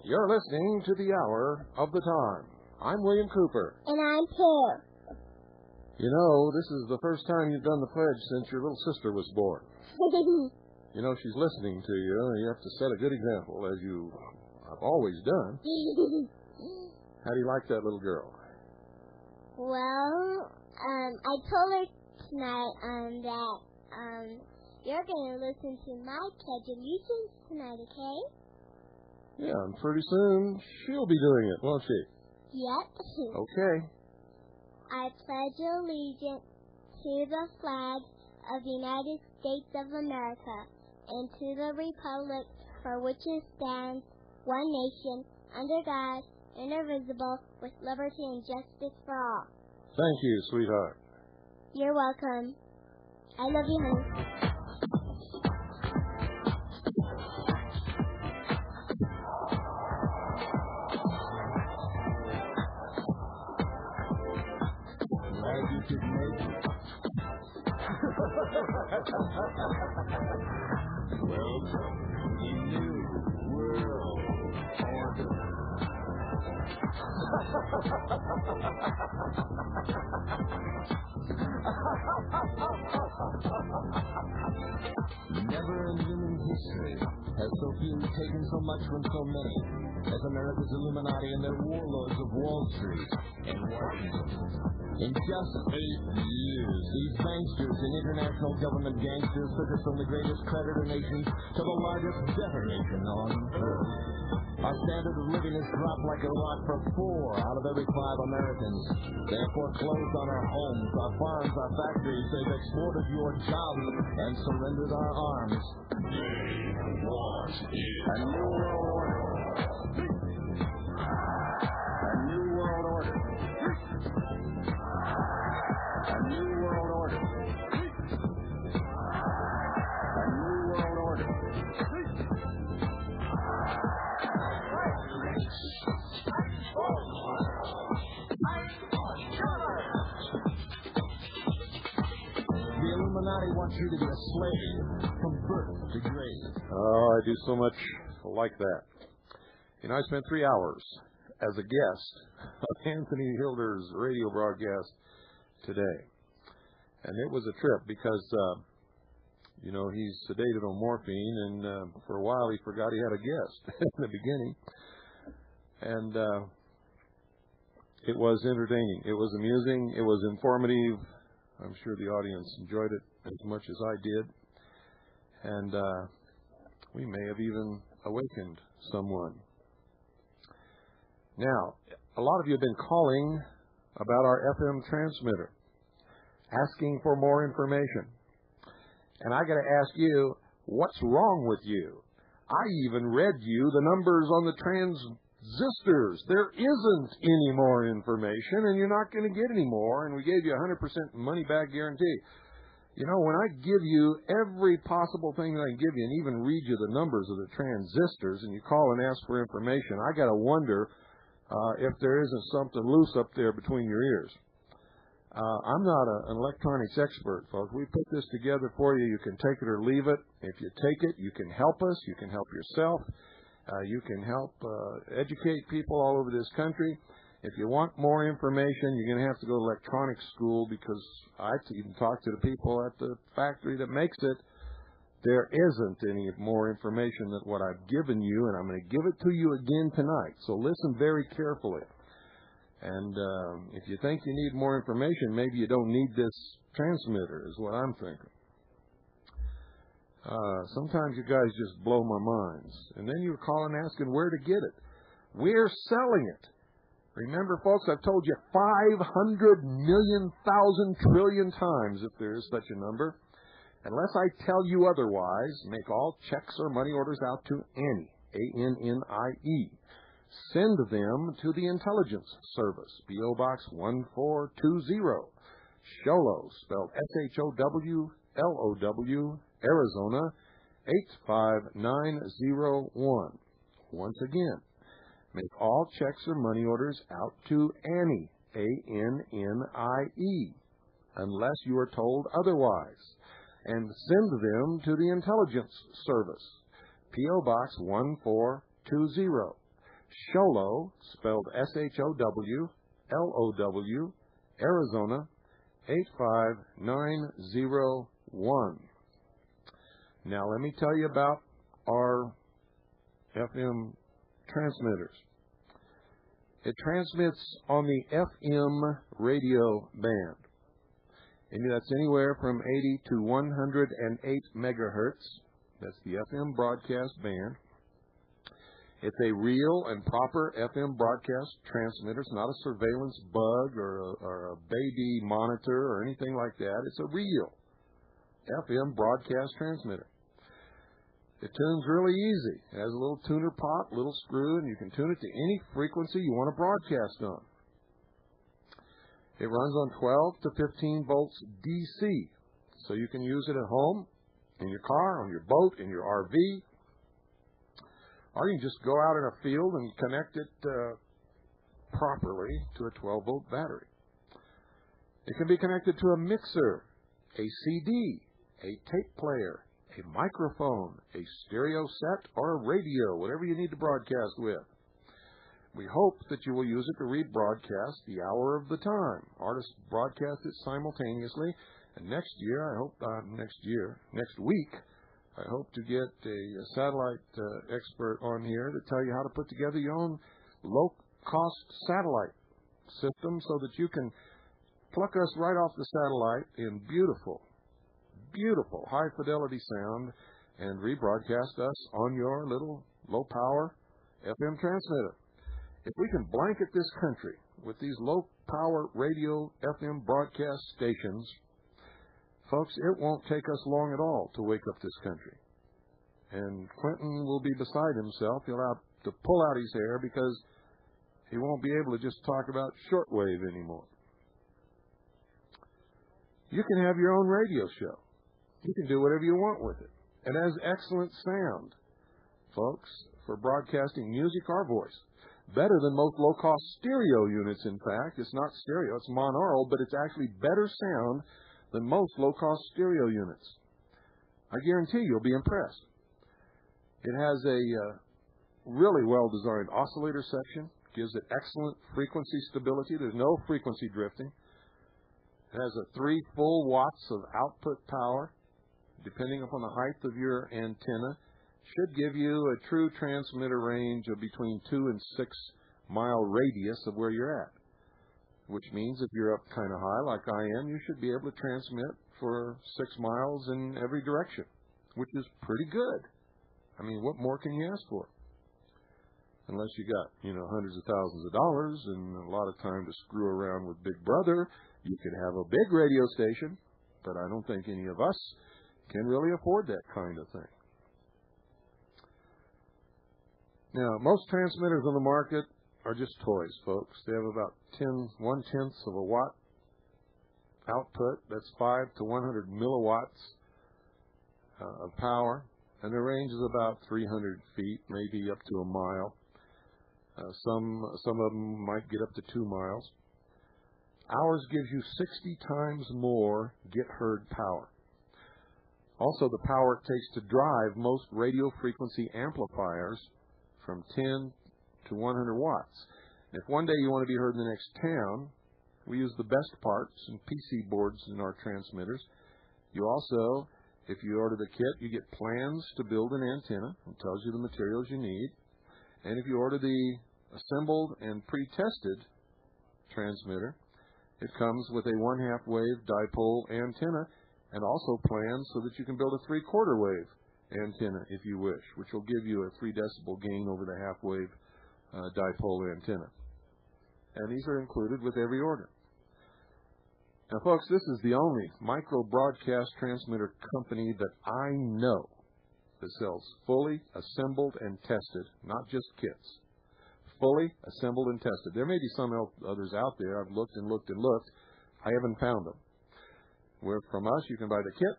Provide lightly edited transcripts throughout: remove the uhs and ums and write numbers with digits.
You're listening to the Hour of the Time. I'm William Cooper. And I'm Pear. You know, this is the first time you've done the pledge since your little sister was born. You know, she's listening to you, and you have to set a good example, as you have always done. How do you like that little girl? Well, I told her tonight that you're going to listen to my pledge allegiance tonight, okay? Yeah, and pretty soon she'll be doing it, won't she? Yep. Okay. I pledge allegiance to the flag of the United States of America and to the republic for which it stands, one nation, under God, indivisible, with liberty and justice for all. Thank you, sweetheart. You're welcome. I love you, honey. Glad you could make it. Welcome to New World Order. Never in human history has so few taken so much from so many as America's Illuminati and their warlords of Wall Street and Washington. In just 8 years, these banksters and international government gangsters took us from the greatest creditor nation to the largest debtor nation on earth. Our standard of living has dropped like a rock for 4 out of every 5 Americans. They have foreclosed on our homes, our farms, our factories. They've exported your jobs and surrendered our arms. They want a new world order. A new world order. A new world order. A new world order. The Illuminati wants you to be a slave from birth to grave. Oh, I do so much like that. You know, I spent 3 hours as a guest of Anthony Hilder's radio broadcast today. And it was a trip because, you know, he's sedated on morphine, and for a while he forgot he had a guest in the beginning. And it was entertaining. It was amusing. It was informative. I'm sure the audience enjoyed it as much as I did. And we may have even awakened someone. Now, a lot of you have been calling about our FM transmitter, asking for more information. And I got to ask you, what's wrong with you? I even read you the numbers on the transistors. There isn't any more information, and you're not going to get any more, and we gave you a 100% money-back guarantee. You know, when I give you every possible thing that I can give you and even read you the numbers of the transistors, and you call and ask for information, I got to wonder if there isn't something loose up there between your ears. I'm not an electronics expert, folks. We put this together for you. You can take it or leave it. If you take it, you can help us. You can help yourself. You can help educate people all over this country. If you want more information, you're going to have to go to electronics school, because I even talked to the people at the factory that makes it. There isn't any more information than what I've given you, and I'm going to give it to you again tonight. So listen very carefully. And if you think you need more information, maybe you don't need this transmitter, is what I'm thinking. Sometimes you guys just blow my minds. And then you're calling asking where to get it. We're selling it. Remember, folks, I've told you 500 million, thousand, trillion times, if there is such a number. Unless I tell you otherwise, make all checks or money orders out to Annie, A-N-N-I-E. Send them to the Intelligence Service, P.O. Box 1420, Sholo, spelled S-H-O-W-L-O-W, Arizona, 85901. Once again, make all checks or money orders out to Annie, A-N-N-I-E, unless you are told otherwise, and send them to the Intelligence Service, P.O. Box 1420, Sholow, spelled SHOWLOW, Arizona, 85901. Now let me tell you about our FM transmitters. It transmits on the FM radio band. And that's anywhere from 80 to 108 megahertz. That's the FM broadcast band. It's a real and proper FM broadcast transmitter. It's not a surveillance bug or a baby monitor or anything like that. It's a real FM broadcast transmitter. It tunes really easy. It has a little tuner pot, little screw, and you can tune it to any frequency you want to broadcast on. It runs on 12 to 15 volts DC, so you can use it at home, in your car, on your boat, in your RV, or you can just go out in a field and connect it properly to a 12-volt battery. It can be connected to a mixer, a CD, a tape player, a microphone, a stereo set, or a radio, whatever you need to broadcast with. We hope that you will use it to rebroadcast the hour of the time. Artists broadcast it simultaneously, and next week, I hope to get a satellite expert on here to tell you how to put together your own low-cost satellite system so that you can pluck us right off the satellite in beautiful high-fidelity sound and rebroadcast us on your little low-power FM transmitter. If we can blanket this country with these low-power radio FM broadcast stations, folks, it won't take us long at all to wake up this country. And Clinton will be beside himself. He'll have to pull out his hair because he won't be able to just talk about shortwave anymore. You can have your own radio show. You can do whatever you want with it. It has excellent sound, folks, for broadcasting music or voice. Better than most low-cost stereo units, in fact. It's not stereo, it's monaural, but it's actually better sound than most low-cost stereo units. I guarantee you'll be impressed. It has a really well-designed oscillator section. Gives it excellent frequency stability. There's no frequency drifting. It has 3 full watts of output power, depending upon the height of your antenna. Should give you a true transmitter range of between 2 and 6 mile radius of where you're at, which means if you're up kind of high like I am, you should be able to transmit for 6 miles in every direction, which is pretty good. I mean, what more can you ask for? Unless you got, hundreds of thousands of dollars and a lot of time to screw around with Big Brother, you could have a big radio station, but I don't think any of us can really afford that kind of thing. Now, most transmitters on the market are just toys, folks. They have about 1/10 of a watt output. That's 5 to 100 milliwatts of power, and the range is about 300 feet, maybe up to a mile. Some of them might get up to 2 miles. Ours gives you 60 times more get-heard power. Also, the power it takes to drive most radio frequency amplifiers from 10 to 100 watts. And if one day you want to be heard in the next town, we use the best parts and PC boards in our transmitters. You also, if you order the kit, you get plans to build an antenna. It tells you the materials you need. And if you order the assembled and pre-tested transmitter, it comes with a 1/2 wave dipole antenna and also plans so that you can build a 3/4 wave antenna if you wish, which will give you a 3 decibel gain over the 1/2 wave dipole antenna. And these are included with every order. Now, folks, this is the only micro broadcast transmitter company that I know that sells fully assembled and tested, not just kits. Fully assembled and tested. There may be some others out there. I've looked and looked and looked. I haven't found them. Where from us, you can buy the kit,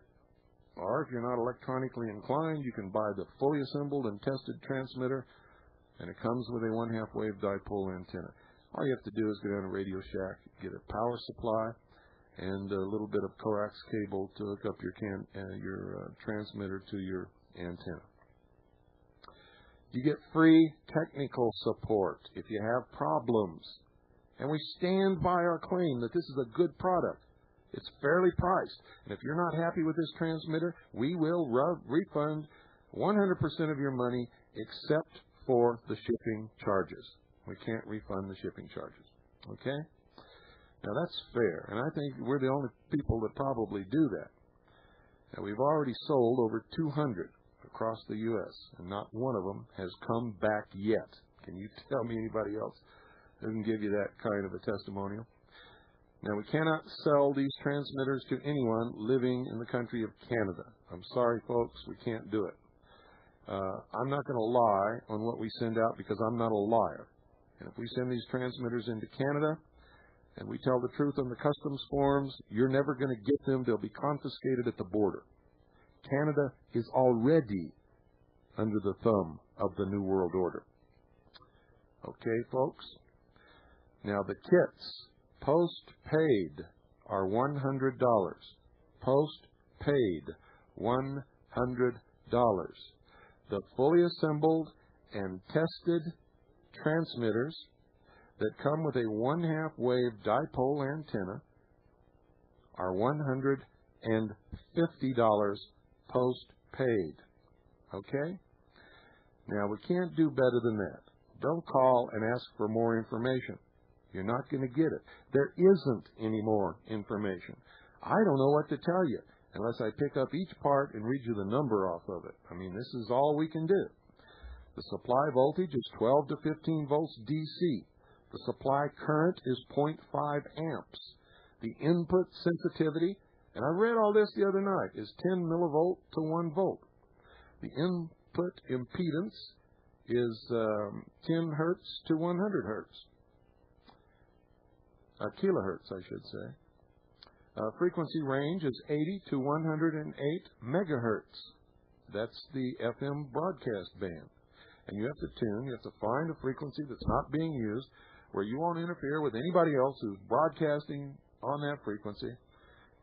or if you're not electronically inclined, you can buy the fully assembled and tested transmitter, and it comes with a 1/2 wave dipole antenna. All you have to do is go down to Radio Shack, get a power supply, and a little bit of coax cable to hook up your transmitter to your antenna. You get free technical support if you have problems. And we stand by our claim that this is a good product. It's fairly priced. And if you're not happy with this transmitter, we will refund 100% of your money except for the shipping charges. We can't refund the shipping charges. Okay? Now, that's fair. And I think we're the only people that probably do that. Now, we've already sold over 200 across the U.S., and not one of them has come back yet. Can you tell me anybody else who can give you that kind of a testimonial? Now, we cannot sell these transmitters to anyone living in the country of Canada. I'm sorry, folks, we can't do it. I'm not going to lie on what we send out because I'm not a liar. And if we send these transmitters into Canada and we tell the truth on the customs forms, you're never going to get them. They'll be confiscated at the border. Canada is already under the thumb of the New World Order. Okay, folks? Now, the kits, post-paid, are $100. Post-paid, $100. The fully assembled and tested transmitters that come with a 1/2 wave dipole antenna are $150 post-paid. Okay? Now, we can't do better than that. Don't call and ask for more information. You're not going to get it. There isn't any more information. I don't know what to tell you unless I pick up each part and read you the number off of it. I mean, this is all we can do. The supply voltage is 12 to 15 volts DC. The supply current is 0.5 amps. The input sensitivity, and I read all this the other night, is 10 millivolt to 1 volt. The input impedance is 10 hertz to 100 hertz. Kilohertz, I should say. Frequency range is 80 to 108 megahertz. That's the FM broadcast band. And you have to find a frequency that's not being used where you won't interfere with anybody else who's broadcasting on that frequency.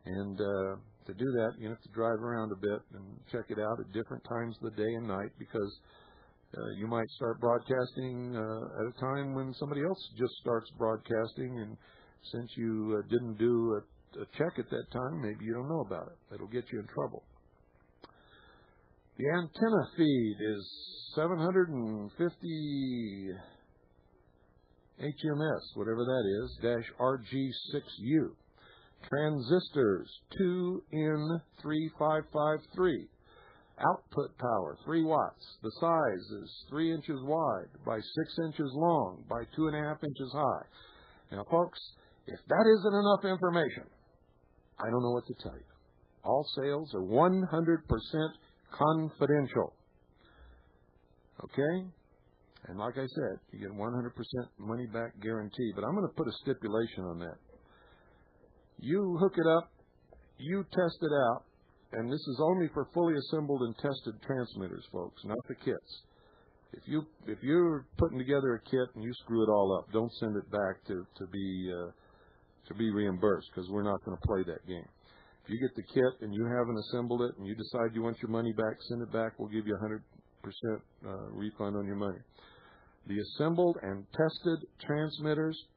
And to do that, you have to drive around a bit and check it out at different times of the day and night, because you might start broadcasting at a time when somebody else just starts broadcasting, and since you didn't do a check at that time, maybe you don't know about it. It'll get you in trouble. The antenna feed is 750 HMS, whatever that is, -RG6U. Transistors, 2N3553. Output power, 3 watts. The size is 3 inches wide by 6 inches long by 2.5 inches high. Now, folks, if that isn't enough information, I don't know what to tell you. All sales are 100% confidential. Okay? And like I said, you get 100% money back guarantee. But I'm going to put a stipulation on that. You hook it up, you test it out, and this is only for fully assembled and tested transmitters, folks, not the kits. If you're putting together a kit and you screw it all up, don't send it back to be reimbursed, because we're not going to play that game. If you get the kit and you haven't assembled it and you decide you want your money back, send it back. We'll give you 100% refund on your money. The assembled and tested transmitters,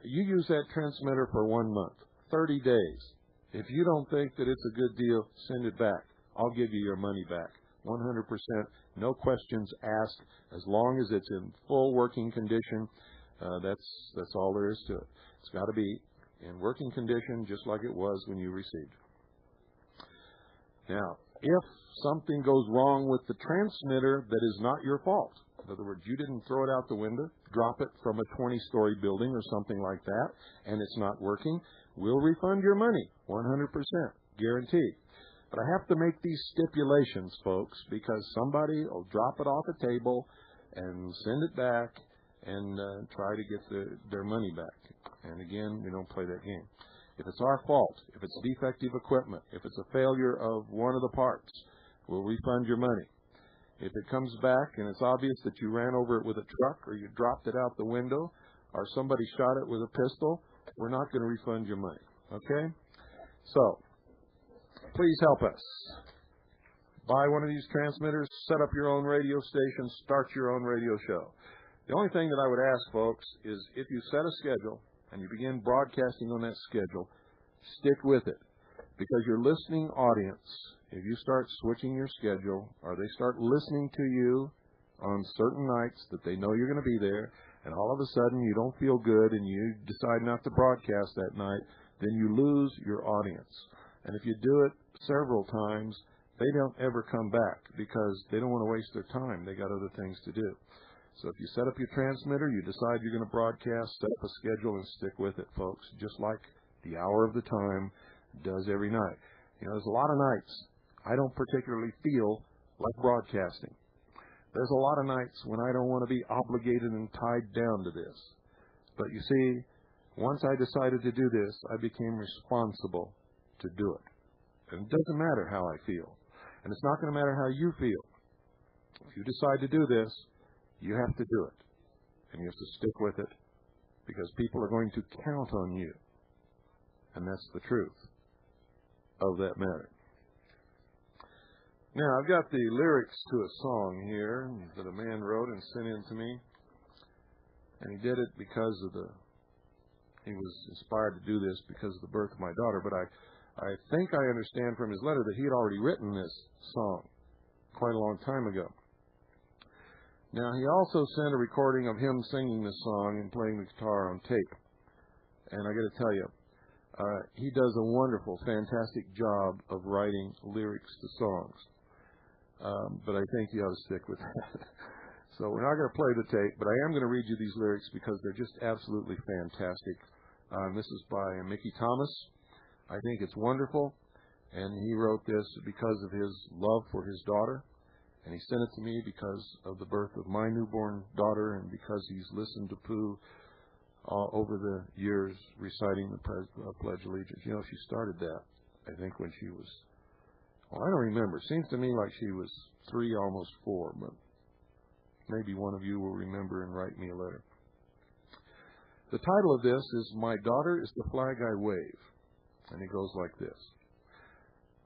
you use that transmitter for 1 month, 30 days. If you don't think that it's a good deal, send it back. I'll give you your money back, 100%, no questions asked, as long as it's in full working condition. That's all there is to it. It's got to be in working condition, just like it was when you received it. Now, if something goes wrong with the transmitter that is not your fault, in other words, you didn't throw it out the window, drop it from a 20-story building or something like that, and it's not working, we'll refund your money, 100%, guaranteed. But I have to make these stipulations, folks, because somebody will drop it off a table and send it back and try to get their money back. And again, we don't play that game. If it's our fault, if it's defective equipment, if it's a failure of one of the parts, we'll refund your money. If it comes back and it's obvious that you ran over it with a truck, or you dropped it out the window, or somebody shot it with a pistol, we're not going to refund your money. Okay? So, please help us. buy one of these transmitters, set up your own radio station, start your own radio show. The only thing that I would ask, folks, is if you set a schedule and you begin broadcasting on that schedule, stick with it. Because your listening audience, if you start switching your schedule or they start listening to you on certain nights that they know you're going to be there, and all of a sudden you don't feel good and you decide not to broadcast that night, then you lose your audience. And if you do it several times, they don't ever come back because they don't want to waste their time. They got other things to do. So if you set up your transmitter, you decide you're going to broadcast, set up a schedule and stick with it, folks, just like the hour of the time does every night. You know, there's a lot of nights I don't particularly feel like broadcasting. There's a lot of nights when I don't want to be obligated and tied down to this. But you see, once I decided to do this, I became responsible to do it. And it doesn't matter how I feel. And it's not going to matter how you feel. If you decide to do this, you have to do it. And you have to stick with it because people are going to count on you. And that's the truth of that matter. Now, I've got the lyrics to a song here that a man wrote and sent in to me. And he did it because of he was inspired to do this because of the birth of my daughter. But I think I understand from his letter that he had already written this song quite a long time ago. Now, he also sent a recording of him singing this song and playing the guitar on tape. And I got to tell you, he does a wonderful, fantastic job of writing lyrics to songs. But I think you ought to stick with that. So we're not going to play the tape, but I am going to read you these lyrics because they're just absolutely fantastic. This is by Mickey Thomas. I think it's wonderful. And he wrote this because of his love for his daughter. And he sent it to me because of the birth of my newborn daughter and because he's listened to Pooh over the years reciting the Pledge of Allegiance. You know, she started that, I think, when she was, well, I don't remember. It seems to me like she was 3, almost 4, but maybe one of you will remember and write me a letter. The title of this is My Daughter is the Flag I Wave. And it goes like this.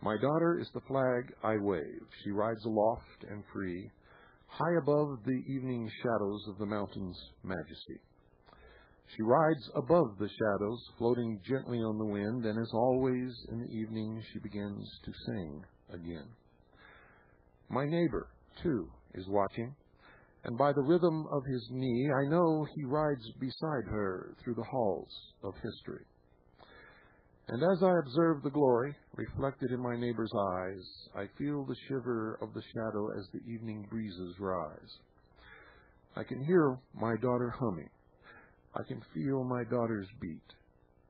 My daughter is the flag I wave. She rides aloft and free, high above the evening shadows of the mountain's majesty. She rides above the shadows, floating gently on the wind, and as always in the evening she begins to sing again. My neighbor, too, is watching, and by the rhythm of his knee I know he rides beside her through the halls of history. And as I observe the glory reflected in my neighbor's eyes, I feel the shiver of the shadow as the evening breezes rise. I can hear my daughter humming. I can feel my daughter's beat,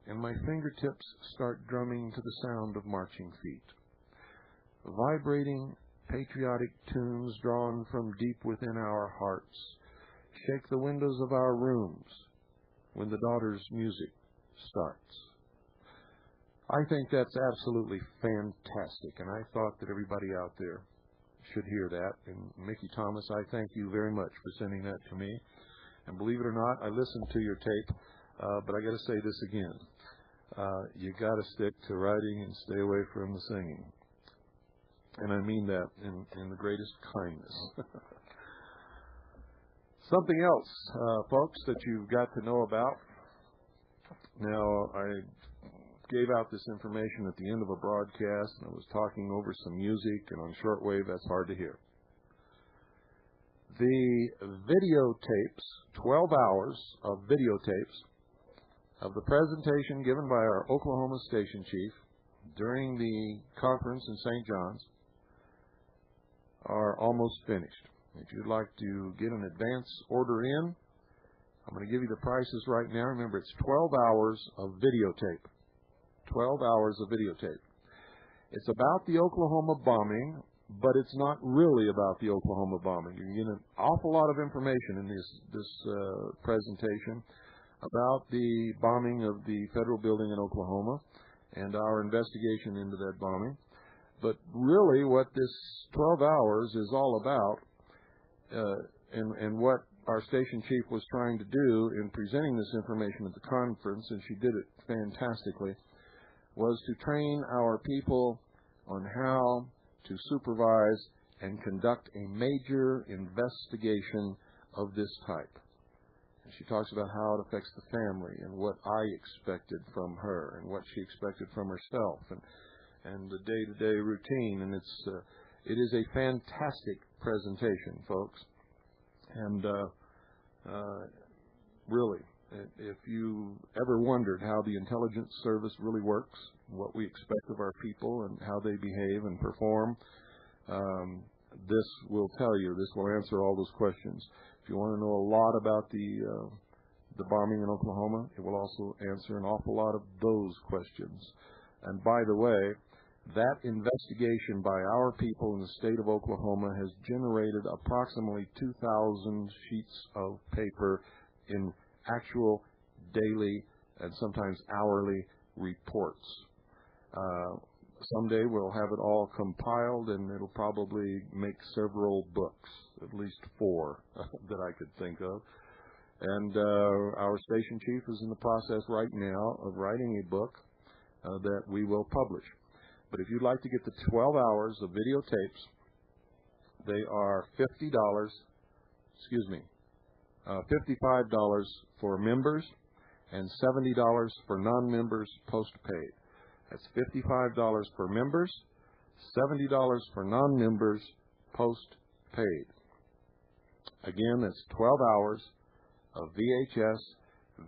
and my fingertips start drumming to the sound of marching feet. Vibrating, patriotic tunes drawn from deep within our hearts shake the windows of our rooms when the daughter's music starts. I think that's absolutely fantastic, and I thought that everybody out there should hear that. And Mickey Thomas, I thank you very much for sending that to me. And believe it or not, I listened to your tape, but I got to say this again. You got to stick to writing and stay away from the singing. And I mean that in the greatest kindness. Something else, folks, that you've got to know about. Now, I gave out this information at the end of a broadcast, and I was talking over some music, and on shortwave, that's hard to hear. The videotapes, 12 hours of videotapes of the presentation given by our Oklahoma station chief during the conference in St. John's are almost finished. If you'd like to get an advance order in, I'm going to give you the prices right now. Remember, it's 12 hours of videotape. 12 hours of videotape. It's about the Oklahoma bombing, but it's not really about the Oklahoma bombing. You can get an awful lot of information in this presentation about the bombing of the federal building in Oklahoma and our investigation into that bombing. But really what this 12 hours is all about, and what our station chief was trying to do in presenting this information at the conference, and she did it fantastically, was to train our people on how to supervise and conduct a major investigation of this type. And she talks about how it affects the family and what I expected from her and what she expected from herself and the day-to-day routine. And it is a fantastic presentation, folks. And really, if you ever wondered how the intelligence service really works, what we expect of our people and how they behave and perform, this will tell you. This will answer all those questions. If you want to know a lot about the bombing in Oklahoma, it will also answer an awful lot of those questions. And by the way, that investigation by our people in the state of Oklahoma has generated approximately 2,000 sheets of paper in actual daily and sometimes hourly reports. Someday we'll have it all compiled, and it'll probably make several books, at least 4 that I could think of. And our station chief is in the process right now of writing a book that we will publish. But if you'd like to get the 12 hours of videotapes, they are $55 for members and $70 for non-members post-paid. That's $55 for members, $70 for non-members post-paid. Again, that's 12 hours of VHS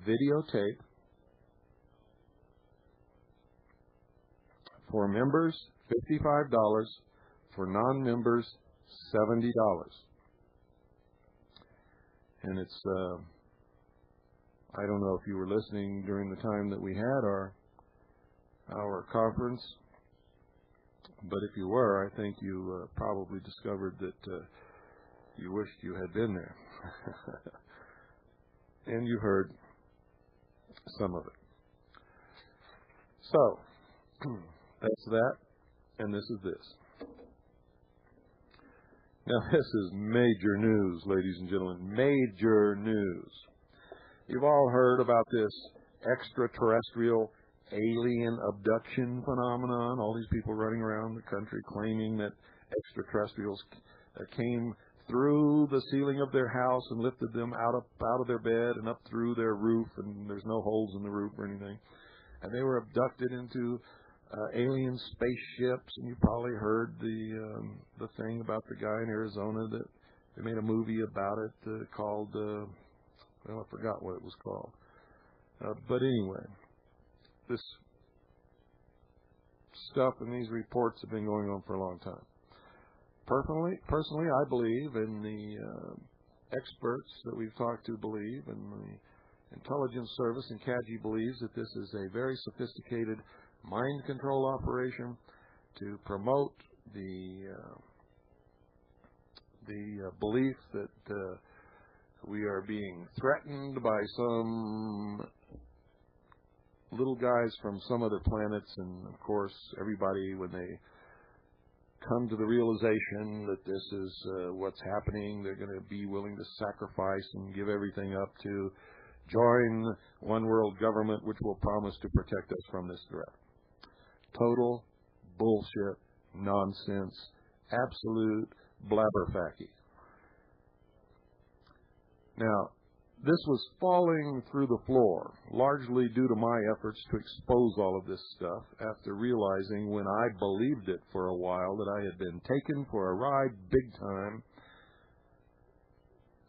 videotape. For members, $55. For non-members, $70. And it's, I don't know if you were listening during the time that we had our conference, but if you were, I think you probably discovered that you wished you had been there. And you heard some of it. So, that's that, and this is this. Now, this is major news, ladies and gentlemen, major news. You've all heard about this extraterrestrial alien abduction phenomenon, all these people running around the country claiming that extraterrestrials came through the ceiling of their house and lifted them out of their bed and up through their roof, and there's no holes in the roof or anything. And they were abducted into alien spaceships, and you probably heard the thing about the guy in Arizona that they made a movie about it called, well, I forgot what it was called. But anyway, this stuff and these reports have been going on for a long time. Personally, I believe, and the experts that we've talked to believe, and the intelligence service and CAGI believes that this is a very sophisticated mind control operation to promote the belief that we are being threatened by some little guys from some other planets. And of course, everybody, when they come to the realization that this is what's happening, they're going to be willing to sacrifice and give everything up to join one world government, which will promise to protect us from this threat. Total bullshit, nonsense, absolute blabberfacky. Now, this was falling through the floor, largely due to my efforts to expose all of this stuff after realizing, when I believed it for a while, that I had been taken for a ride big time.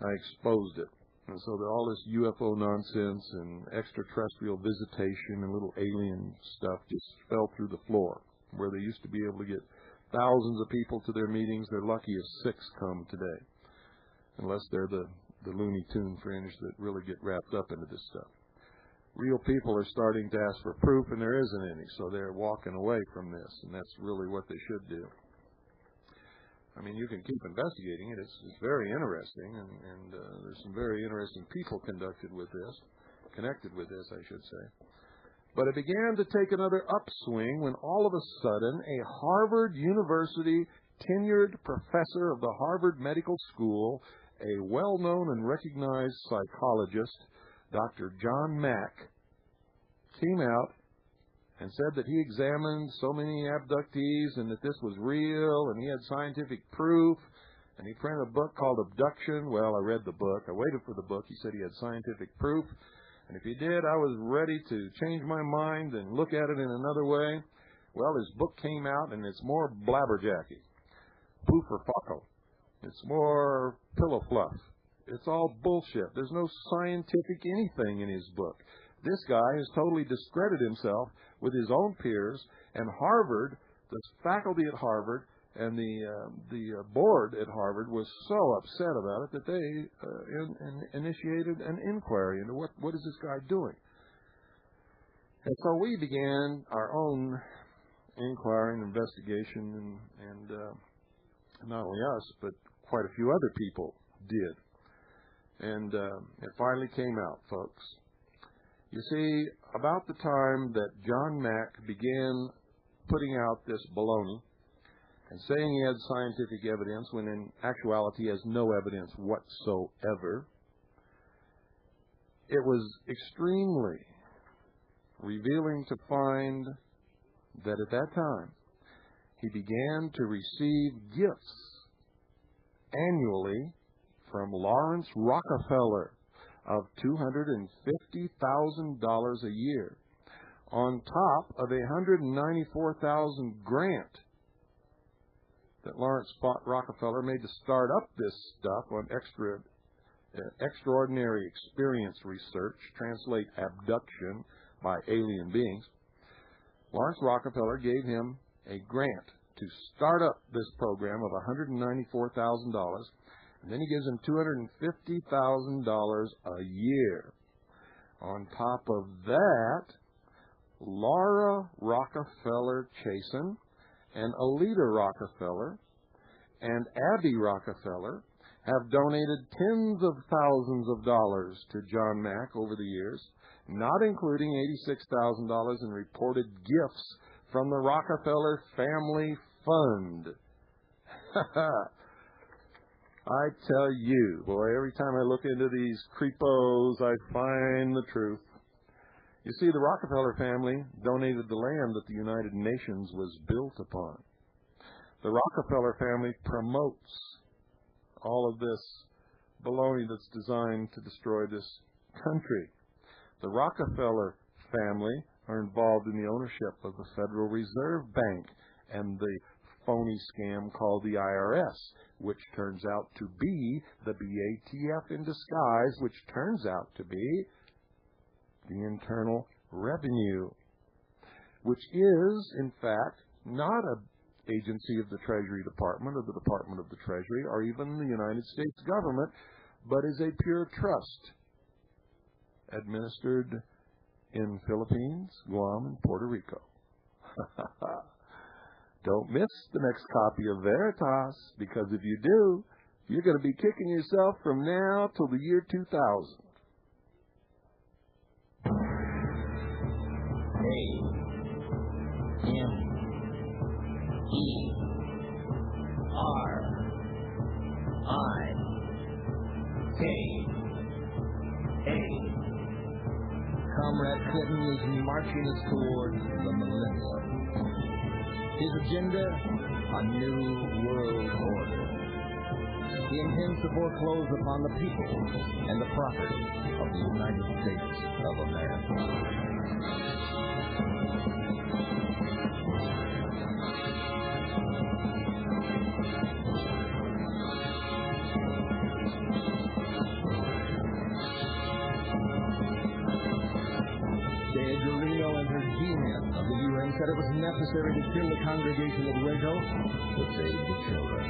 I exposed it. And so that all this UFO nonsense and extraterrestrial visitation and little alien stuff just fell through the floor. Where they used to be able to get thousands of people to their meetings, they're lucky if 6 come today. Unless they're the Looney Tune fringe that really get wrapped up into this stuff. Real people are starting to ask for proof, and there isn't any, so they're walking away from this, and that's really what they should do. I mean, you can keep investigating it. It's very interesting, and there's some very interesting people connected with this, I should say. But it began to take another upswing when all of a sudden a Harvard University tenured professor of the Harvard Medical School, a well-known and recognized psychologist, Dr. John Mack, came out and said that he examined so many abductees and that this was real and he had scientific proof, and he printed a book called Abduction. Well, I read the book. I waited for the book. He said he had scientific proof, and if he did, I was ready to change my mind and look at it in another way. Well, his book came out, and it's more blabberjacky. Poof or fuckle. It's more pillow fluff. It's all bullshit. There's no scientific anything in his book. This guy has totally discredited himself with his own peers, and Harvard, the faculty at Harvard, and the board at Harvard was so upset about it that they initiated an inquiry into what is this guy doing. And so we began our own inquiry and investigation, and not only us, but quite a few other people did. And it finally came out, folks. You see, about the time that John Mack began putting out this baloney and saying he had scientific evidence when in actuality he has no evidence whatsoever, it was extremely revealing to find that at that time he began to receive gifts annually from Lawrence Rockefeller of $250,000 a year, on top of a $194,000 grant that Lawrence Rockefeller made to start up this stuff on extraordinary experience research, translate abduction by alien beings. Lawrence Rockefeller gave him a grant to start up this program of $194,000, and then he gives him $250,000 a year. On top of that, Laura Rockefeller Chasen and Alida Rockefeller and Abby Rockefeller have donated tens of thousands of dollars to John Mack over the years, not including $86,000 in reported gifts from the Rockefeller Family Fund. I tell you, boy, every time I look into these creepos, I find the truth. You see, the Rockefeller family donated the land that the United Nations was built upon. The Rockefeller family promotes all of this baloney that's designed to destroy this country. The Rockefeller family are involved in the ownership of the Federal Reserve Bank and the phony scam called the IRS, which turns out to be the BATF in disguise, which turns out to be the Internal Revenue, which is, in fact, not an agency of the Treasury Department or the Department of the Treasury or even the United States government, but is a pure trust administered in Philippines, Guam, and Puerto Rico. Don't miss the next copy of Veritas, because if you do, you're going to be kicking yourself from now till the year 2000. Comrade Clinton is marching us towards the millennium. His agenda, a new world order. He intends to foreclose upon the people and the property of the United States of America. Said it was necessary to kill the congregation at Waco to save the children.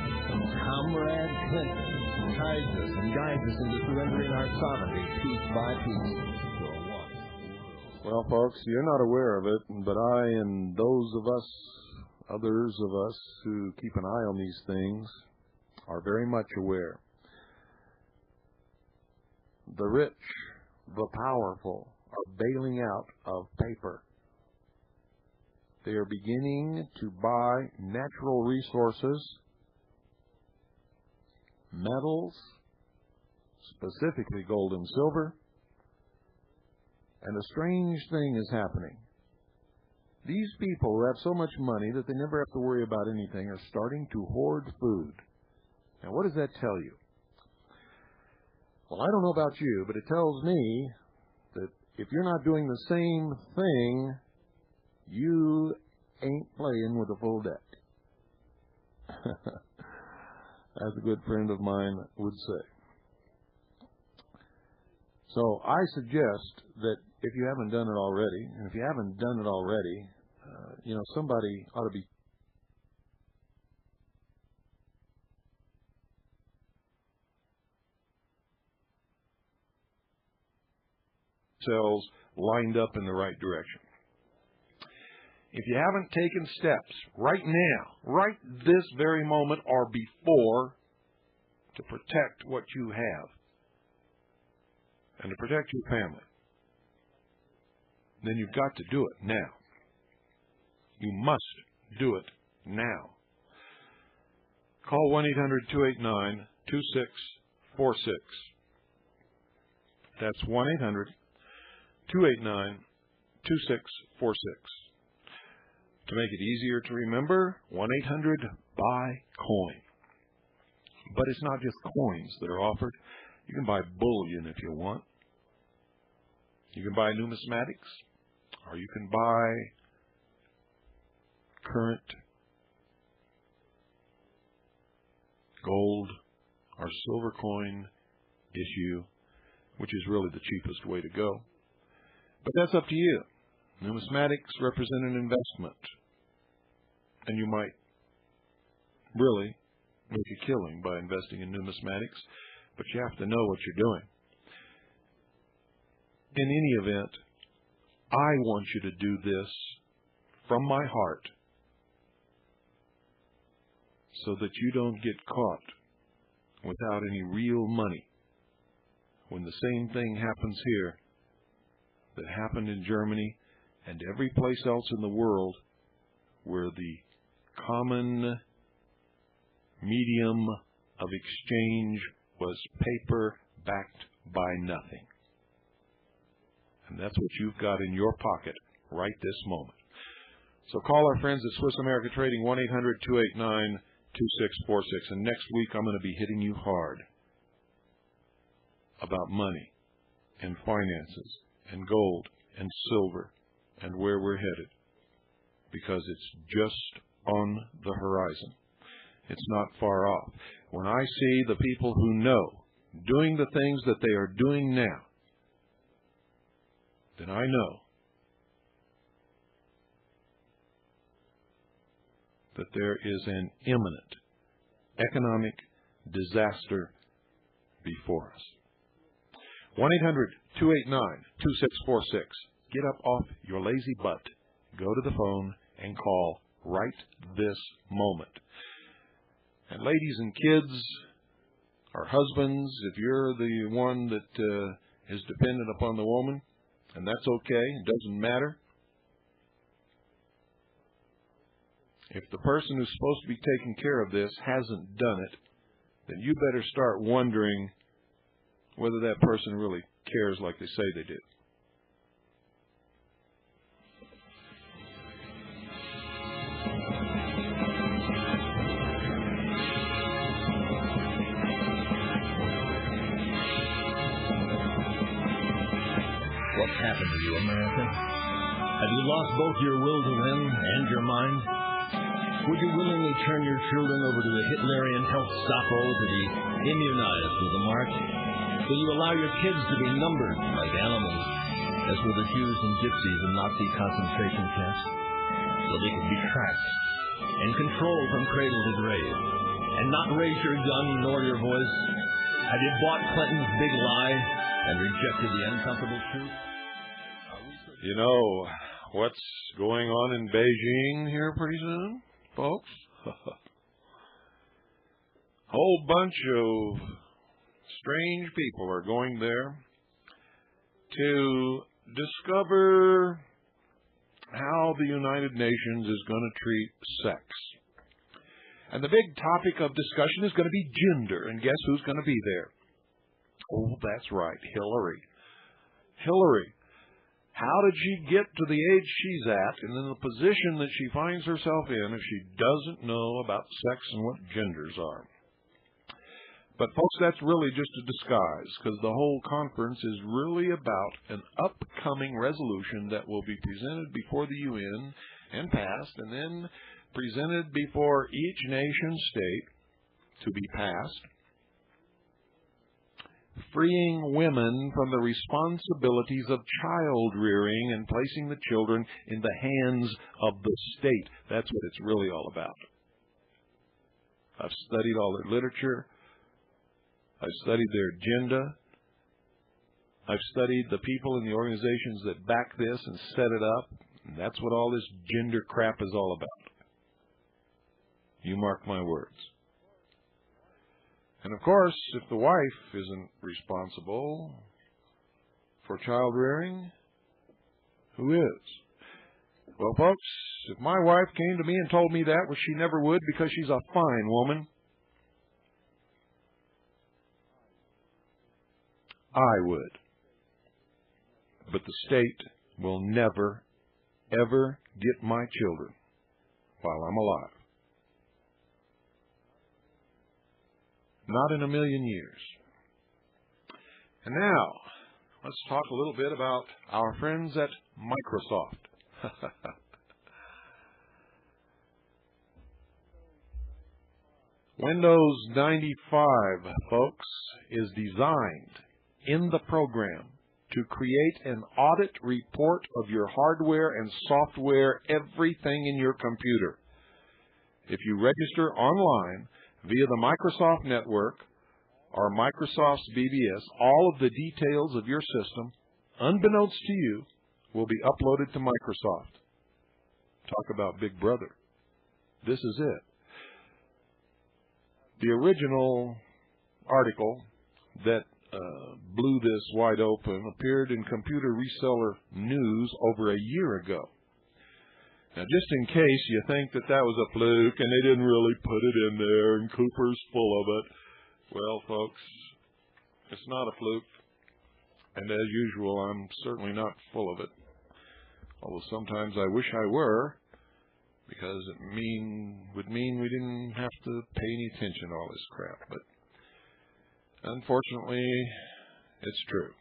Comrade Clinton ties us and guides us into surrendering our sovereignty piece by piece to a one world. Well, folks, you're not aware of it, but I and those of us, others of us who keep an eye on these things, are very much aware. The rich, the powerful, are bailing out of paper. They are beginning to buy natural resources, metals, specifically gold and silver, and a strange thing is happening. These people who have so much money that they never have to worry about anything are starting to hoard food. Now, what does that tell you? Well, I don't know about you, but it tells me that if you're not doing the same thing, you ain't playing with a full deck. As a good friend of mine would say. So I suggest that if you haven't done it already, and if you haven't done it already, somebody ought to be cells lined up in the right direction. If you haven't taken steps right now, right this very moment or before, to protect what you have and to protect your family, then you've got to do it now. You must do it now. Call 1-800-289-2646. That's 1-800-289-2646. To make it easier to remember, 1-800-BUY-COIN. But it's not just coins that are offered. You can buy bullion if you want. You can buy numismatics, or you can buy current gold or silver coin issue, which is really the cheapest way to go. But that's up to you. Numismatics represent an investment, and you might really make a killing by investing in numismatics, but you have to know what you're doing. In any event, I want you to do this from my heart so that you don't get caught without any real money when the same thing happens here that happened in Germany and every place else in the world where the common medium of exchange was paper backed by nothing. And that's what you've got in your pocket right this moment. So call our friends at Swiss America Trading, 1-800-289-2646. And next week I'm going to be hitting you hard about money and finances and gold and silver and where we're headed, because it's just on the horizon. It's not far off. When I see the people who know doing the things that they are doing now, then I know that there is an imminent economic disaster before us. 1-800-289-2646. Get up off your lazy butt, go to the phone, and call right this moment. And ladies and kids, or husbands, if you're the one that is dependent upon the woman, and that's okay, it doesn't matter. If the person who's supposed to be taking care of this hasn't done it, then you better start wondering whether that person really cares like they say they do. What's happened to you, America? Have you lost both your will to win and your mind? Would you willingly turn your children over to the Hitlerian Gestapo to be immunized with the mark? Will you allow your kids to be numbered like animals, as were the Jews and Gypsies in Nazi concentration camps, so they could be tracked and controlled from cradle to grave, and not raise your gun nor your voice? Have you bought Clinton's big lie and rejected the uncomfortable truth? You know what's going on in Beijing here pretty soon, folks? Whole bunch of strange people are going there to discover how the United Nations is going to treat sex. And the big topic of discussion is going to be gender. And guess who's going to be there? Oh, that's right, Hillary. Hillary How did she get to the age she's at and in the position that she finds herself in if she doesn't know about sex and what genders are? But, folks, that's really just a disguise, because the whole conference is really about an upcoming resolution that will be presented before the UN and passed, and then presented before each nation state to be passed, freeing women from the responsibilities of child rearing and placing the children in the hands of the state. That's what it's really all about. I've studied all their literature. I've studied their agenda. I've studied the people in the organizations that back this and set it up. And that's what all this gender crap is all about. You mark my words. And of course, if the wife isn't responsible for child rearing, who is? Well, folks, if my wife came to me and told me that, which she never would because she's a fine woman, I would. But the state will never, ever get my children while I'm alive. Not in a million years. And now, let's talk a little bit about our friends at Microsoft. Windows 95, folks, is designed in the program to create an audit report of your hardware and software, everything in your computer. If you register online via the Microsoft network or Microsoft's BBS, all of the details of your system, unbeknownst to you, will be uploaded to Microsoft. Talk about Big Brother. This is it. The original article that blew this wide open appeared in Computer Reseller News over a year ago. Now, just in case you think that that was a fluke and they didn't really put it in there and Cooper's full of it, well, folks, it's not a fluke. And as usual, I'm certainly not full of it. Although sometimes I wish I were, because it would mean we didn't have to pay any attention to all this crap. But unfortunately, it's true.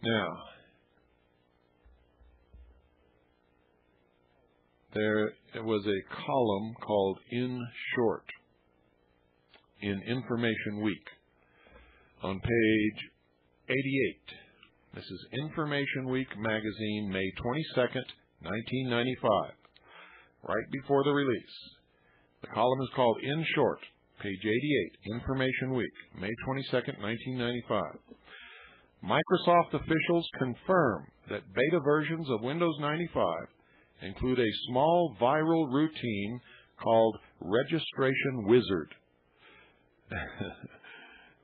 Now, there was a column called In Short in Information Week on page 88. This is Information Week magazine, May 22nd, 1995, right before the release. The column is called In Short, page 88, Information Week, May 22nd, 1995. Microsoft officials confirm that beta versions of Windows 95 include a small viral routine called Registration Wizard.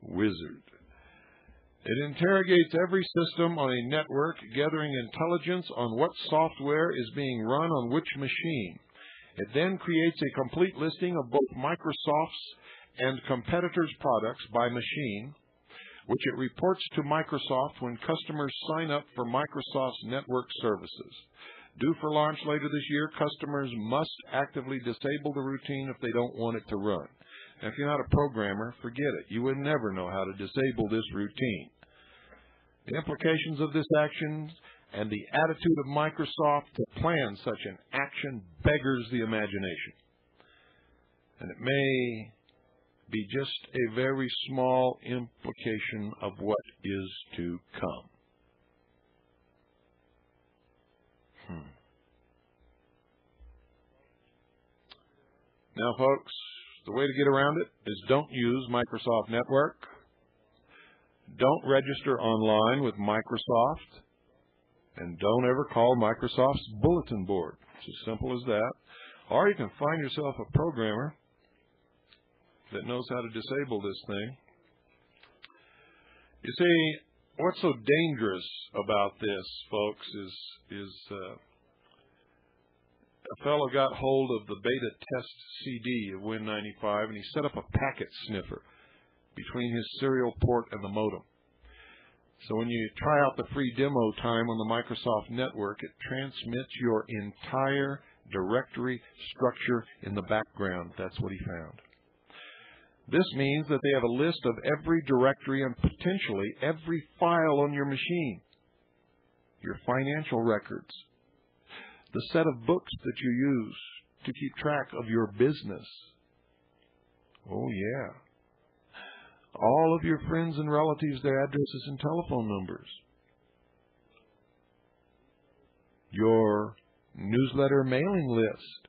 Wizard. It interrogates every system on a network, gathering intelligence on what software is being run on which machine. It then creates a complete listing of both Microsoft's and competitors' products by machine, which it reports to Microsoft when customers sign up for Microsoft's network services. Due for launch later this year, customers must actively disable the routine if they don't want it to run. Now, if you're not a programmer, forget it. You would never know how to disable this routine. The implications of this action and the attitude of Microsoft to plan such an action beggars the imagination. And it may be just a very small implication of what is to come. Now, folks, the way to get around it is don't use Microsoft Network. Don't register online with Microsoft. And don't ever call Microsoft's bulletin board. It's as simple as that. Or you can find yourself a programmer that knows how to disable this thing. You see, what's so dangerous about this, folks, is a fellow got hold of the beta test CD of Win95, and he set up a packet sniffer. between his serial port and the modem. So when you try out the free demo time on the Microsoft network, it transmits your entire directory structure in the background. That's what he found. This means that they have a list of every directory and potentially every file on your machine, your financial records, the set of books that you use to keep track of your business. Oh, yeah. All of your friends and relatives, their addresses and telephone numbers. Your newsletter mailing list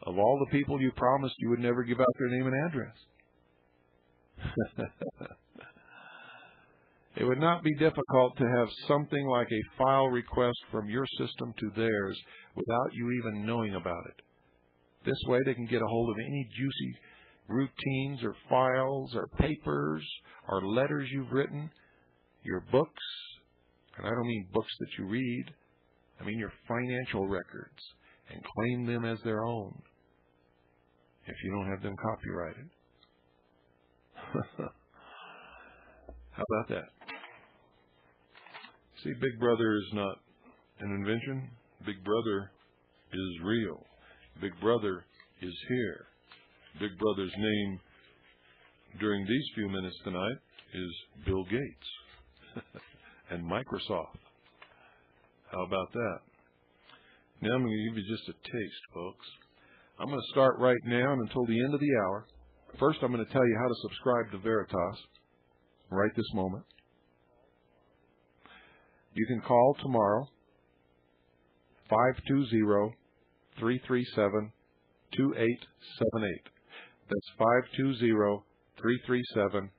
of all the people you promised you would never give out their name and address. It would not be difficult to have something like a file request from your system to theirs without you even knowing about it. This way they can get a hold of any juicy routines or files or papers or letters you've written, your books, and I don't mean books that you read, I mean your financial records, and claim them as their own if you don't have them copyrighted. How about that? See, Big Brother is not an invention. Big Brother is real. Big Brother is here. Big Brother's name during these few minutes tonight is Bill Gates and Microsoft. How about that? Now I'm going to give you just a taste, folks. I'm going to start right now and until the end of the hour. First, I'm going to tell you how to subscribe to Veritas right this moment. You can call tomorrow, 520-337-2878. That's 520-337-2878.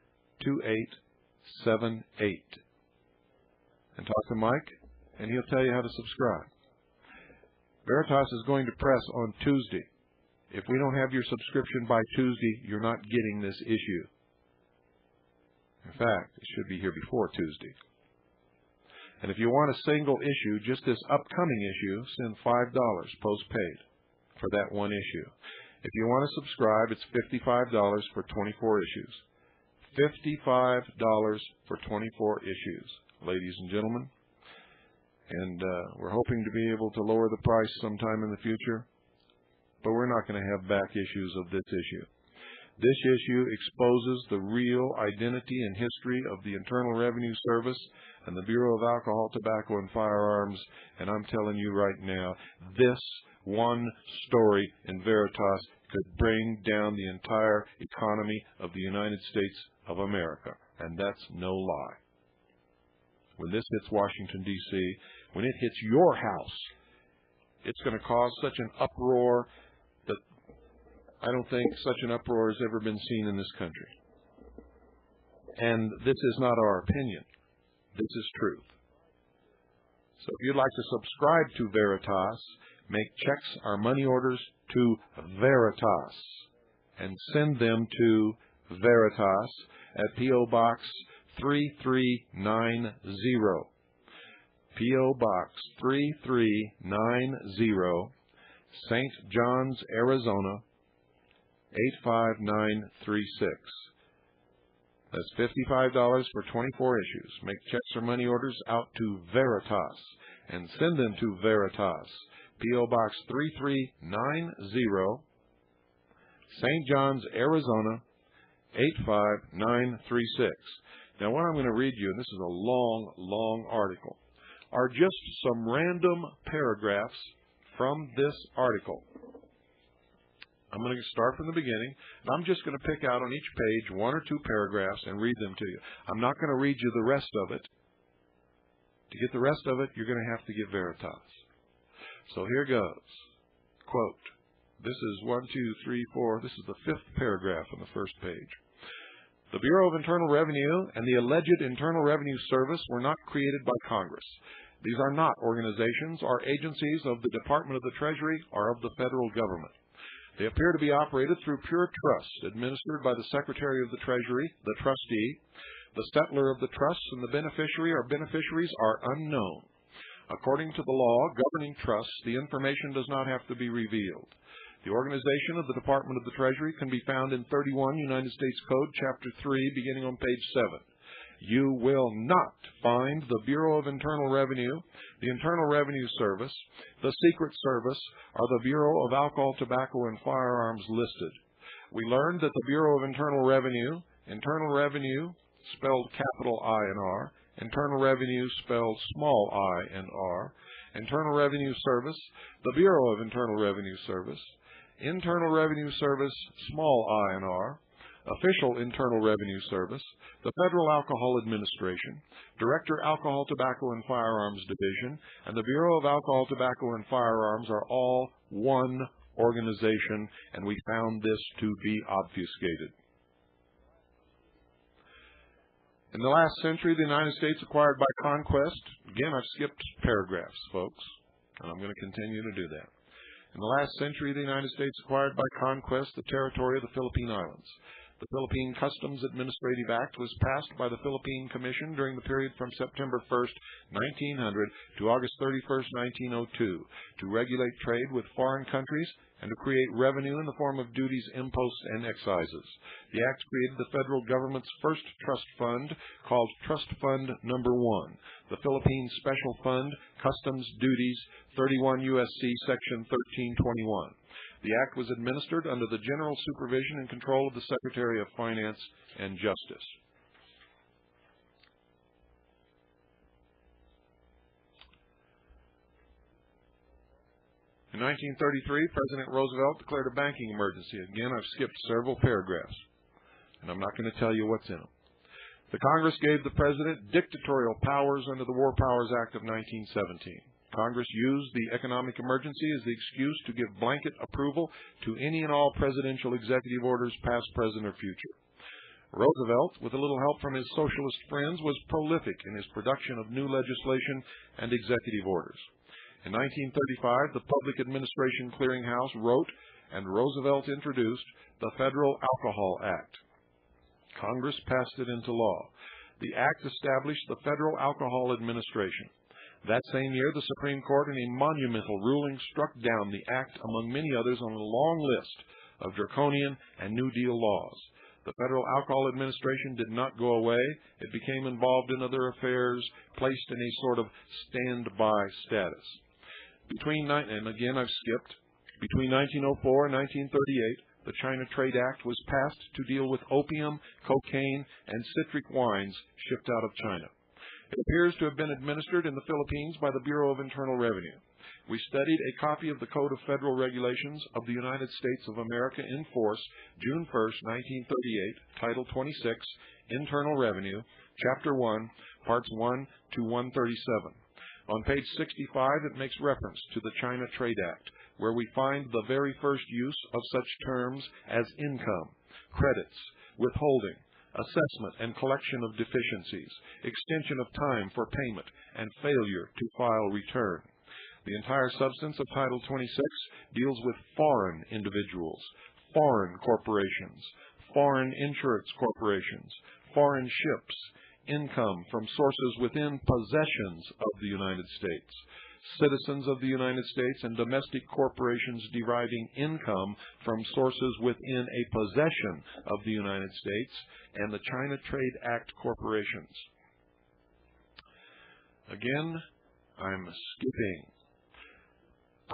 And talk to Mike, and he'll tell you how to subscribe. Veritas is going to press on Tuesday. If we don't have your subscription by Tuesday, you're not getting this issue. In fact, it should be here before Tuesday. And if you want a single issue, just this upcoming issue, send $5 postpaid for that one issue. If you want to subscribe, it's $55 for 24 issues. $55 for 24 issues, ladies and gentlemen. And we're hoping to be able to lower the price sometime in the future, but we're not going to have back issues of this issue. This issue exposes the real identity and history of the Internal Revenue Service and the Bureau of Alcohol, Tobacco, and Firearms, and I'm telling you right now, this one story in Veritas could bring down the entire economy of the United States of America, and that's no lie. When this hits Washington, D.C., when it hits your house, it's going to cause such an uproar that I don't think such an uproar has ever been seen in this country. And this is not our opinion. This is truth. So if you'd like to subscribe to Veritas, make checks or money orders to Veritas and send them to Veritas at P.O. Box 3390. P.O. Box 3390, St. John's, Arizona, 85936. That's $55 for 24 issues. Make checks or money orders out to Veritas and send them to Veritas. P.O. Box 3390, St. John's, Arizona, 85936. Now, what I'm going to read you, and this is a long, long article, are just some random paragraphs from this article. I'm going to start from the beginning, and I'm just going to pick out on each page one or two paragraphs and read them to you. I'm not going to read you the rest of it. To get the rest of it, you're going to have to get Veritas. So here goes. Quote, this is 1, 2, 3, 4. This is the fifth paragraph on the first page. The Bureau of Internal Revenue and the alleged Internal Revenue Service were not created by Congress. These are not organizations or agencies of the Department of the Treasury or of the federal government. They appear to be operated through pure trust, administered by the Secretary of the Treasury, the trustee. The settlor of the trusts and the beneficiary or beneficiaries are unknown. According to the law governing trusts, the information does not have to be revealed. The organization of the Department of the Treasury can be found in 31 United States Code, Chapter 3, beginning on page 7. You will not find the Bureau of Internal Revenue, the Internal Revenue Service, the Secret Service, or the Bureau of Alcohol, Tobacco, and Firearms listed. We learned that the Bureau of Internal Revenue spelled capital I and R, Internal Revenue spelled small I and R, Internal Revenue Service, the Bureau of Internal Revenue Service, Internal Revenue Service, small I and R, Official Internal Revenue Service, the Federal Alcohol Administration, Director Alcohol, Tobacco, and Firearms Division, and the Bureau of Alcohol, Tobacco, and Firearms are all one organization, and we found this to be obfuscated. In the last century, the United States acquired by conquest. Again, I've skipped paragraphs, folks, and I'm going to continue to do that. In the last century, the United States acquired by conquest the territory of the Philippine Islands. The Philippine Customs Administrative Act was passed by the Philippine Commission during the period from September 1st, 1900 to August 31st, 1902, to regulate trade with foreign countries and to create revenue in the form of duties, imposts, and excises. The Act created the federal government's first trust fund, called Trust Fund Number 1, the Philippine Special Fund, Customs Duties, 31 U.S.C. Section 1321. The Act was administered under the general supervision and control of the Secretary of Finance and Justice. In 1933, President Roosevelt declared a banking emergency. Again, I've skipped several paragraphs, and I'm not going to tell you what's in them. The Congress gave the President dictatorial powers under the War Powers Act of 1917. Congress used the economic emergency as the excuse to give blanket approval to any and all presidential executive orders, past, present, or future. Roosevelt, with a little help from his socialist friends, was prolific in his production of new legislation and executive orders. In 1935, the Public Administration Clearinghouse wrote and Roosevelt introduced the Federal Alcohol Act. Congress passed it into law. The act established the Federal Alcohol Administration. That same year, the Supreme Court, in a monumental ruling, struck down the act, among many others, on a long list of draconian and New Deal laws. The Federal Alcohol Administration did not go away. It became involved in other affairs, placed in a sort of standby status. Between 1904 and 1938, the China Trade Act was passed to deal with opium, cocaine, and citric wines shipped out of China. It appears to have been administered in the Philippines by the Bureau of Internal Revenue. We studied a copy of the Code of Federal Regulations of the United States of America in force, June 1st, 1938, Title 26, Internal Revenue, Chapter 1, Parts 1 to 137. On page 65, it makes reference to the China Trade Act, where we find the very first use of such terms as income, credits, withholding, assessment and collection of deficiencies, extension of time for payment, and failure to file return. The entire substance of Title 26 deals with foreign individuals, foreign corporations, foreign insurance corporations, foreign ships, income from sources within possessions of the United States, citizens of the United States, and domestic corporations deriving income from sources within a possession of the United States, and the China Trade Act corporations. Again, I'm skipping.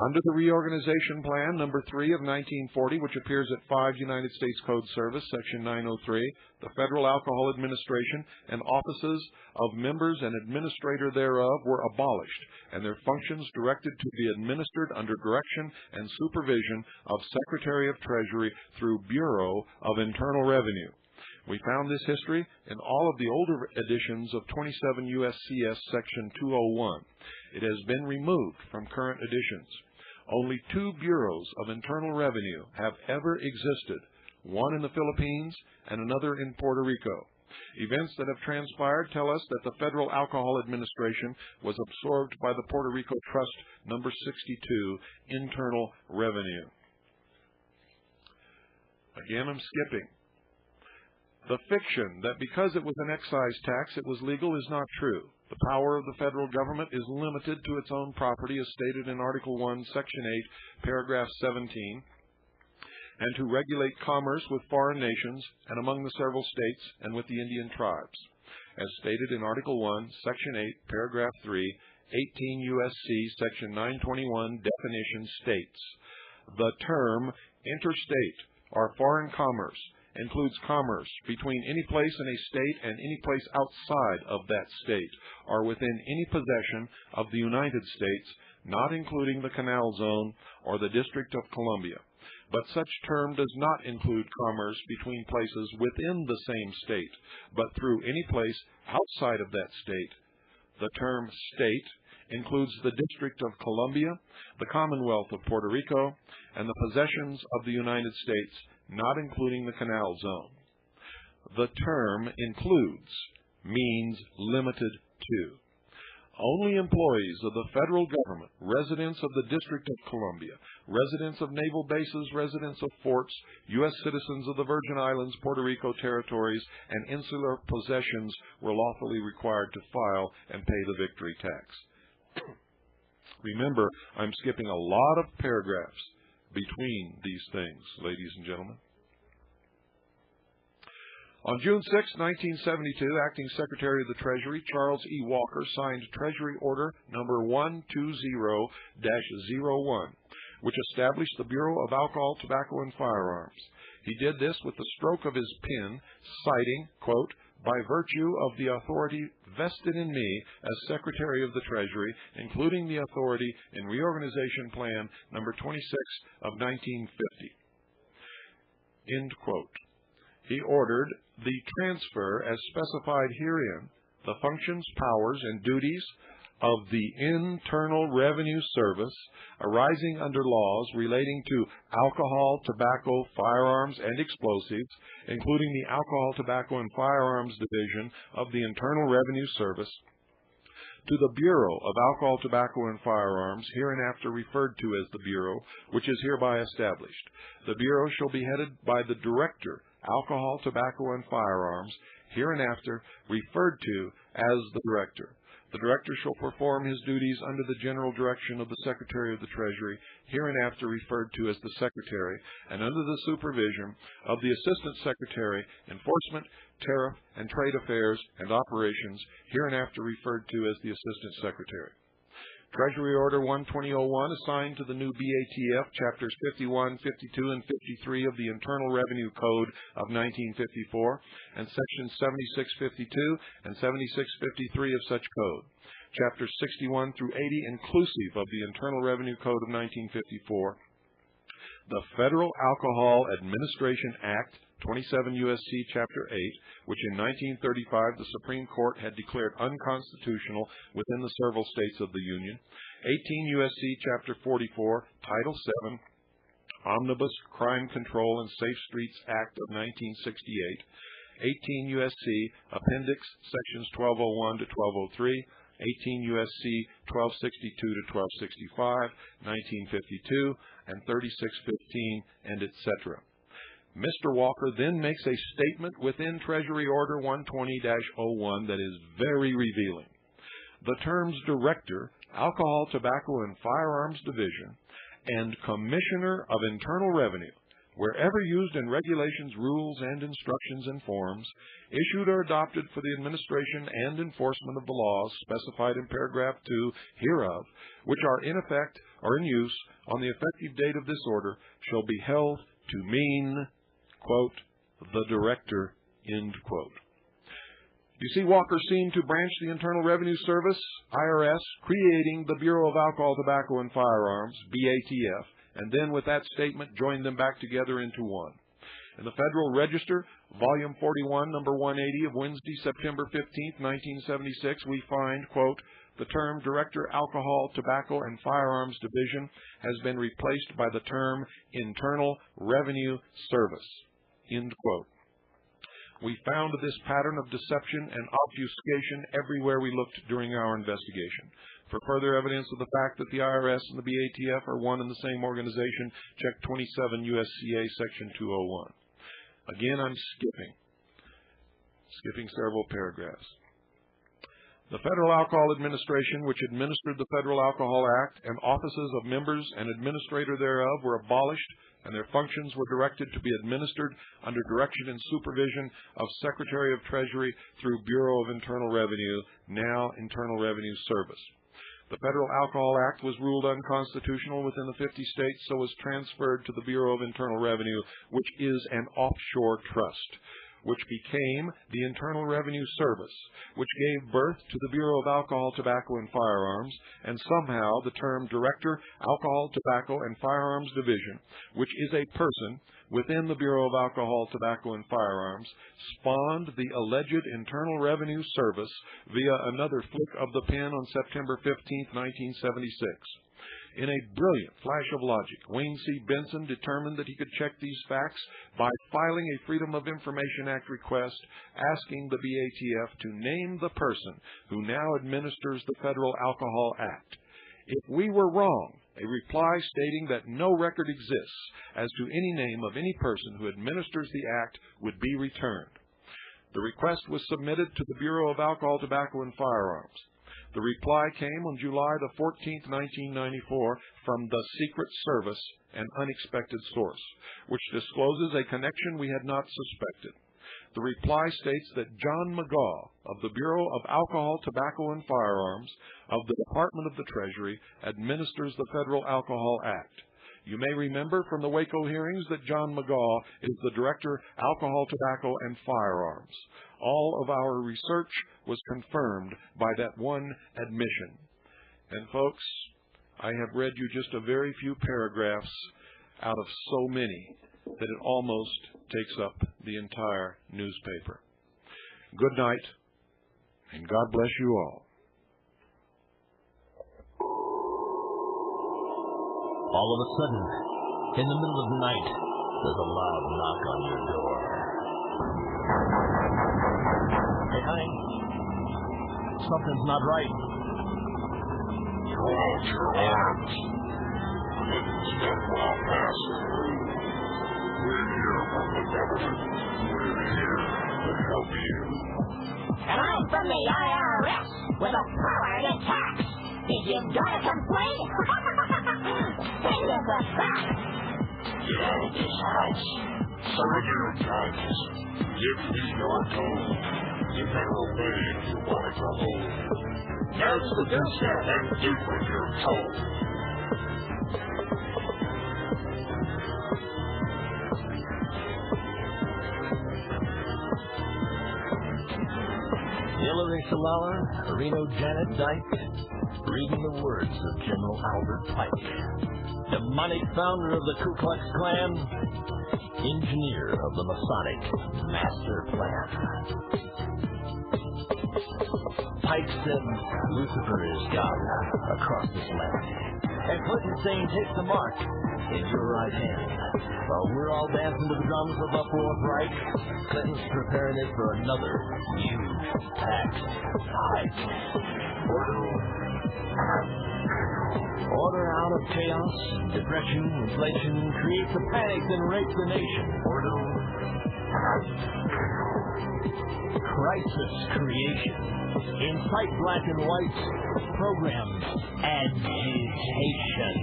Under the Reorganization Plan, number 3 of 1940, which appears at 5 United States Code Service, Section 903, the Federal Alcohol Administration and offices of members and administrator thereof were abolished, and their functions directed to be administered under direction and supervision of Secretary of Treasury through Bureau of Internal Revenue. We found this history in all of the older editions of 27 U.S.C.S. Section 201. It has been removed from current editions. Only 2 bureaus of internal revenue have ever existed, one in the Philippines and another in Puerto Rico. Events that have transpired tell us that the Federal Alcohol Administration was absorbed by the Puerto Rico Trust number 62, Internal Revenue. Again, I'm skipping. The fiction that because it was an excise tax it was legal is not true. The power of the federal government is limited to its own property as stated in Article 1, Section 8, Paragraph 17 and to regulate commerce with foreign nations and among the several states and with the Indian tribes. As stated in Article 1, Section 8, Paragraph 3, 18 U.S.C. Section 921 definition states, the term interstate or foreign commerce includes commerce between any place in a state and any place outside of that state or within any possession of the United States, not including the Canal Zone or the District of Columbia. But such term does not include commerce between places within the same state, but through any place outside of that state. The term state includes the District of Columbia, the Commonwealth of Puerto Rico, and the possessions of the United States, not including the Canal Zone. The term includes means limited to. Only employees of the federal government, residents of the District of Columbia, residents of naval bases, residents of forts, U.S. citizens of the Virgin Islands, Puerto Rico territories, and insular possessions were lawfully required to file and pay the victory tax. Remember, I'm skipping a lot of paragraphs between these things, ladies and gentlemen. On June 6, 1972, Acting Secretary of the Treasury Charles E. Walker signed Treasury Order number 120-01, which established the Bureau of Alcohol, Tobacco, and Firearms. He did this with the stroke of his pen, citing, quote, by virtue of the authority vested in me as Secretary of the Treasury, including the authority in Reorganization Plan number 26 of 1950. End quote. He ordered the transfer, as specified herein, the functions, powers, and duties of the Internal Revenue Service arising under laws relating to alcohol, tobacco, firearms, and explosives, including the Alcohol, Tobacco, and Firearms Division of the Internal Revenue Service, to the Bureau of Alcohol, Tobacco, and Firearms, hereinafter referred to as the Bureau, which is hereby established. The Bureau shall be headed by the Director, Alcohol, Tobacco, and Firearms, hereinafter referred to as the Director. The Director shall perform his duties under the general direction of the Secretary of the Treasury, hereinafter referred to as the Secretary, and under the supervision of the Assistant Secretary, Enforcement, Tariff, and Trade Affairs and Operations, hereinafter referred to as the Assistant Secretary. Treasury Order 120-01 assigned to the new BATF Chapters 51, 52, and 53 of the Internal Revenue Code of 1954 and Sections 7652 and 7653 of such code. Chapters 61 through 80 inclusive of the Internal Revenue Code of 1954. The Federal Alcohol Administration Act 27 U.S.C. Chapter 8, which in 1935 the Supreme Court had declared unconstitutional within the several states of the Union. 18 U.S.C. Chapter 44, Title 7, Omnibus Crime Control and Safe Streets Act of 1968. 18 U.S.C. Appendix Sections 1201 to 1203. 18 U.S.C. 1262 to 1265, 1952, and 3615, and etc. Mr. Walker then makes a statement within Treasury Order 120-01 that is very revealing. The terms Director, Alcohol, Tobacco, and Firearms Division, and Commissioner of Internal Revenue, wherever used in regulations, rules, and instructions and forms, issued or adopted for the administration and enforcement of the laws specified in paragraph 2 hereof, which are in effect or in use on the effective date of this order, shall be held to mean, quote, the Director, end quote. You see, Walker seemed to branch the Internal Revenue Service, IRS, creating the Bureau of Alcohol, Tobacco, and Firearms, BATF, and then with that statement joined them back together into one. In the Federal Register, Volume 41, Number 180 of Wednesday, September 15, 1976, we find, quote, the term Director, Alcohol, Tobacco, and Firearms Division has been replaced by the term Internal Revenue Service, end quote. We found this pattern of deception and obfuscation everywhere we looked during our investigation. For further evidence of the fact that the IRS and the BATF are one and the same organization, check 27 U.S.C.A. Section 201. Again, I'm skipping several paragraphs. The Federal Alcohol Administration, which administered the Federal Alcohol Act, and offices of members and administrator thereof were abolished, and their functions were directed to be administered under direction and supervision of Secretary of Treasury through Bureau of Internal Revenue, now Internal Revenue Service. The Federal Alcohol Act was ruled unconstitutional within the 50 states, so was transferred to the Bureau of Internal Revenue, which is an offshore trust, which became the Internal Revenue Service, which gave birth to the Bureau of Alcohol, Tobacco, and Firearms, and somehow the term Director, Alcohol, Tobacco, and Firearms Division, which is a person within the Bureau of Alcohol, Tobacco, and Firearms, spawned the alleged Internal Revenue Service via another flick of the pen on September 15, 1976. In a brilliant flash of logic, Wayne C. Benson determined that he could check these facts by filing a Freedom of Information Act request asking the BATF to name the person who now administers the Federal Alcohol Act. If we were wrong, a reply stating that no record exists as to any name of any person who administers the Act would be returned. The request was submitted to the Bureau of Alcohol, Tobacco, and Firearms. The reply came on July the 14th, 1994, from the Secret Service, an unexpected source, which discloses a connection we had not suspected. The reply states that John McGaw of the Bureau of Alcohol, Tobacco, and Firearms of the Department of the Treasury administers the Federal Alcohol Act. You may remember from the Waco hearings that John McGaw is the Director, Alcohol, Tobacco, and Firearms. All of our research was confirmed by that one admission. And folks, I have read you just a very few paragraphs out of so many that it almost takes up the entire newspaper. Good night, and God bless you all. All of a sudden, in the middle of the night, there's a loud knock on your door. Hey, honey, something's not right. Throw out your arms. Clinton's death while past. We're here from the government. We're here to help you. And I'm from the IRS with a power to tax. If you've got a complaint, send us a fax. Get out of this house. Surrender your guns. Give me your gold. You better obey if you want it to hold. There's the deucer and do what you're told. Hillary Salala, Reno Janet Dyke, reading the words of General Albert Pike, demonic founder of the Ku Klux Klan, engineer of the Masonic Master Plan. Pike said Lucifer is God across this land, and Clinton saying take the mark in your right hand. While we're all dancing to the drums of uproar bright, Clinton's preparing it for another huge tax hike. Order out of chaos, depression, inflation, creates a panic and rapes the nation. Crisis creation. Incite black and white. Program agitation.